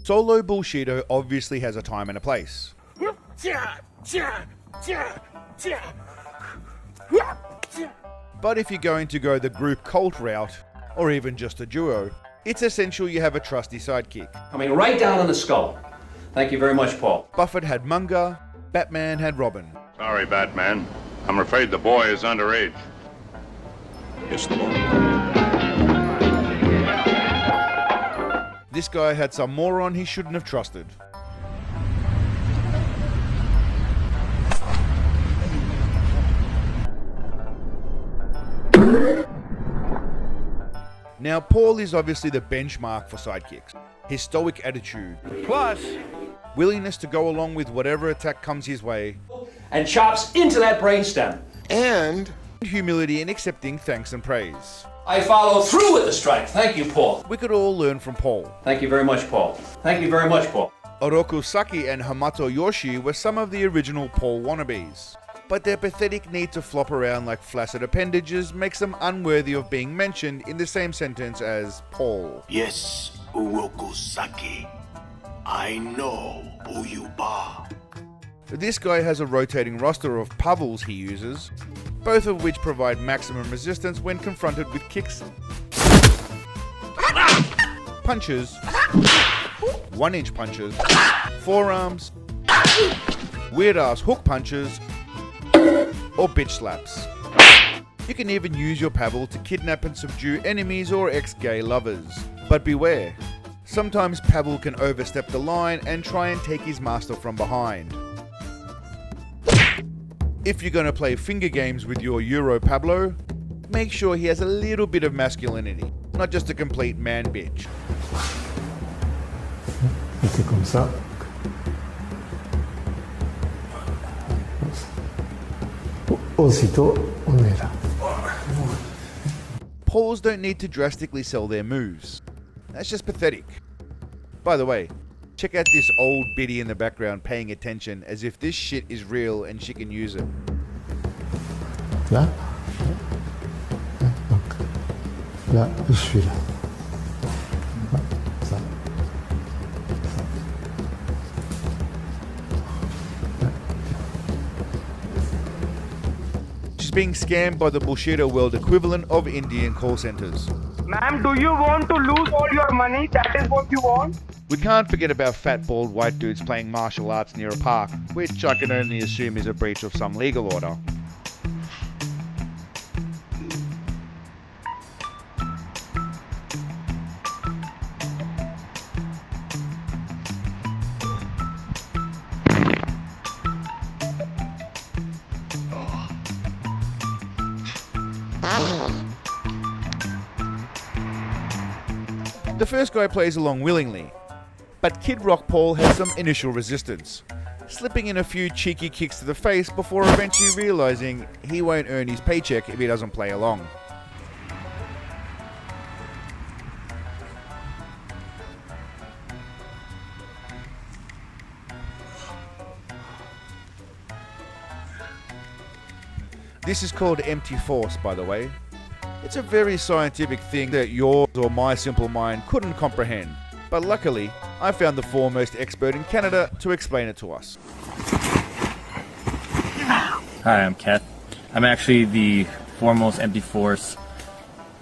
Solo Bullshido obviously has a time and a place. But if you're going to go the group cult route, or even just a duo, it's essential you have a trusty sidekick. Coming right down on the skull. Thank you very much, Paul. Buffett had Munger, Batman had Robin. Sorry, Batman. I'm afraid the boy is underage. Yes, the Lord. This guy had some moron he shouldn't have trusted. Now, Paul is obviously the benchmark for sidekicks. His stoic attitude, Plus, willingness to go along with whatever attack comes his way, And chops into that brainstem. And humility in accepting thanks and praise. I follow through with the strike. Thank you, Paul. We could all learn from Paul. Thank you very much, Paul. Thank you very much, Paul. Oroku Saki and Hamato Yoshi were some of the original Paul wannabes, but their pathetic need to flop around like flaccid appendages makes them unworthy of being mentioned in the same sentence as Paul. Yes, Uroku Saki. I know who you are. This guy has a rotating roster of pavels he uses, both of which provide maximum resistance when confronted with kicks, punches, 1-inch punches, forearms, weird-ass hook punches, or bitch slaps. You can even use your pavel to kidnap and subdue enemies or ex-gay lovers. But beware, sometimes Pavel can overstep the line and try and take his master from behind. If you're going to play finger games with your Euro Pablo, make sure he has a little bit of masculinity, not just a complete man bitch. Et c'est comme ça. Aussitôt, on est là. Pauls don't need to drastically sell their moves. That's just pathetic. By the way, check out this old biddy in the background paying attention as if this shit is real and she can use it. Là. Donc, là, je suis là. Ça. She's being scammed by the Bullshido world equivalent of Indian call centers. Ma'am, do you want to lose all your money? That is what you want? We can't forget about fat bald white dudes playing martial arts near a park, which I can only assume is a breach of some legal order. The first guy plays along willingly, but Kid Rock Paul has some initial resistance, slipping in a few cheeky kicks to the face before eventually realizing he won't earn his paycheck if he doesn't play along. This is called empty force, by the way. It's a very scientific thing that yours or my simple mind couldn't comprehend, but luckily, I found the foremost expert in Canada to explain it to us. Hi, I'm Kat. I'm actually the foremost empty force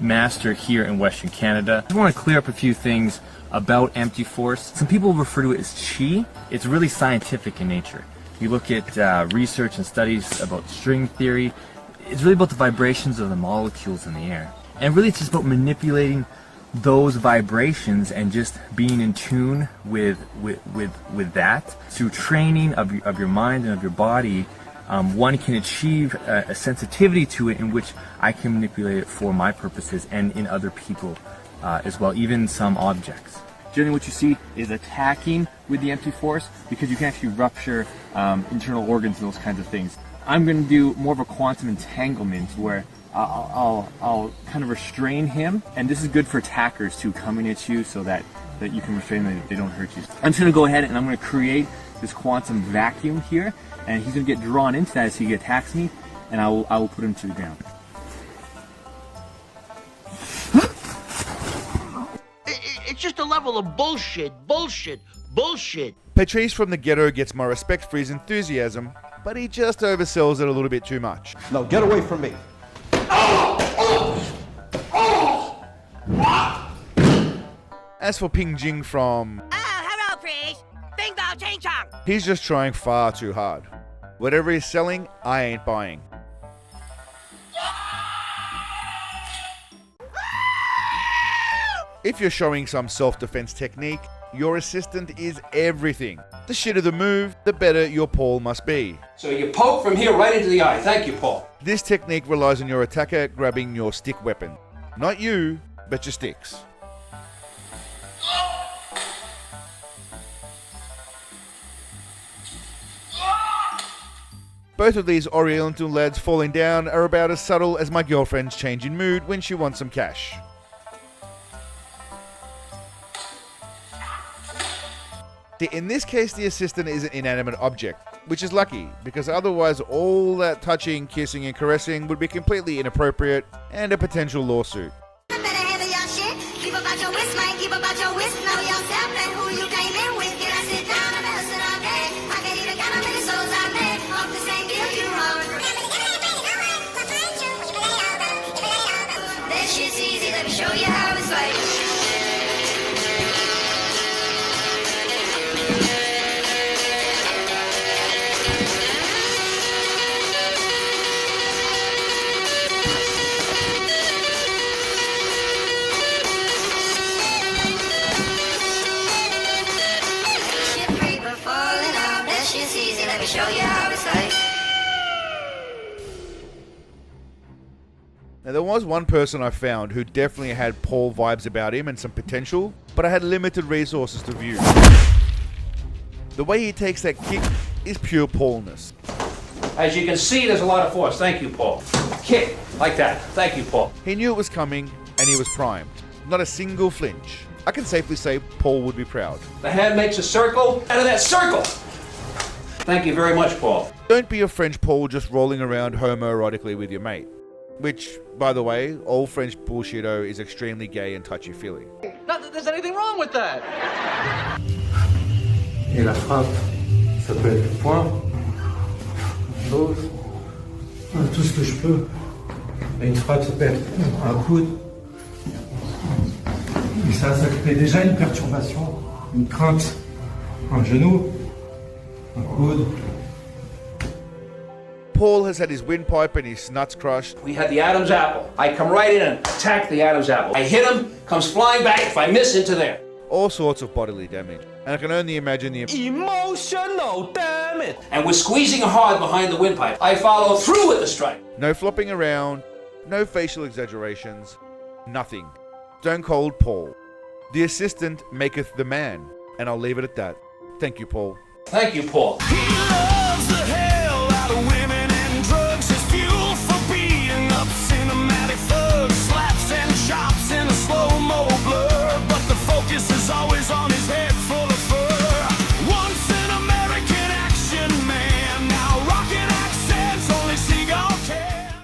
master here in Western Canada. I just want to clear up a few things about empty force. Some people refer to it as chi. It's really scientific in nature. You look at research and studies about string theory. It's really about the vibrations of the molecules in the air. And really it's just about manipulating those vibrations and just being in tune with that. Through training of your mind and of your body, one can achieve a sensitivity to it in which I can manipulate it for my purposes and in other people as well, even some objects. Generally what you see is attacking with the empty force because you can actually rupture internal organs and those kinds of things. I'm going to do more of a quantum entanglement where I'll kind of restrain him, and this is good for attackers too, coming at you so that you can restrain them, they don't hurt you. I'm just going to go ahead and I'm going to create this quantum vacuum here, and he's going to get drawn into that as he attacks me, and I will put him to the ground. It's just a level level of bullshit. Patrice from the ghetto gets my respect for his enthusiasm, but he just oversells it a little bit too much. No, get away from me. As for Ping Jing from... hello, priest. Bing bong ching chong. He's just trying far too hard. Whatever he's selling, I ain't buying. If you're showing some self-defense technique, your assistant is everything. The shitter the move, the better your Paul must be. So you poke from here right into the eye. Thank you, Paul. This technique relies on your attacker grabbing your stick weapon. Not you, but your sticks. Both of these Oriental lads falling down are about as subtle as my girlfriend's change in mood when she wants some cash. In this case, the assistant is an inanimate object, which is lucky, because otherwise all that touching, kissing and caressing would be completely inappropriate and a potential lawsuit. Now, there was one person I found who definitely had Paul vibes about him and some potential, but I had limited resources to view. The way he takes that kick is pure Paulness. As you can see, there's a lot of force. Thank you, Paul. Kick, like that. Thank you, Paul. He knew it was coming, and he was primed. Not a single flinch. I can safely say Paul would be proud. The hand makes a circle out of that circle. Thank you very much, Paul. Don't be a French Paul just rolling around homoerotically with your mate. Which, by the way, all French Bullshido is extremely gay and touchy-feely. Not that there's anything wrong with that. Et la frappe, ça peut être point, chose, tout ce que je peux. Et une frappe, ça peut être un coude. Et ça crée déjà une perturbation, une crainte. Un genou, un coude. Paul has had his windpipe and his nuts crushed. We had the Adam's apple. I come right in and attack the Adam's apple. I hit him, comes flying back. If I miss, into there. All sorts of bodily damage. And I can only imagine the Emotional damage. And we're squeezing hard behind the windpipe. I follow through with the strike. No flopping around, no facial exaggerations, nothing. Stone cold Paul. The assistant maketh the man. And I'll leave it at that. Thank you, Paul. Thank you, Paul.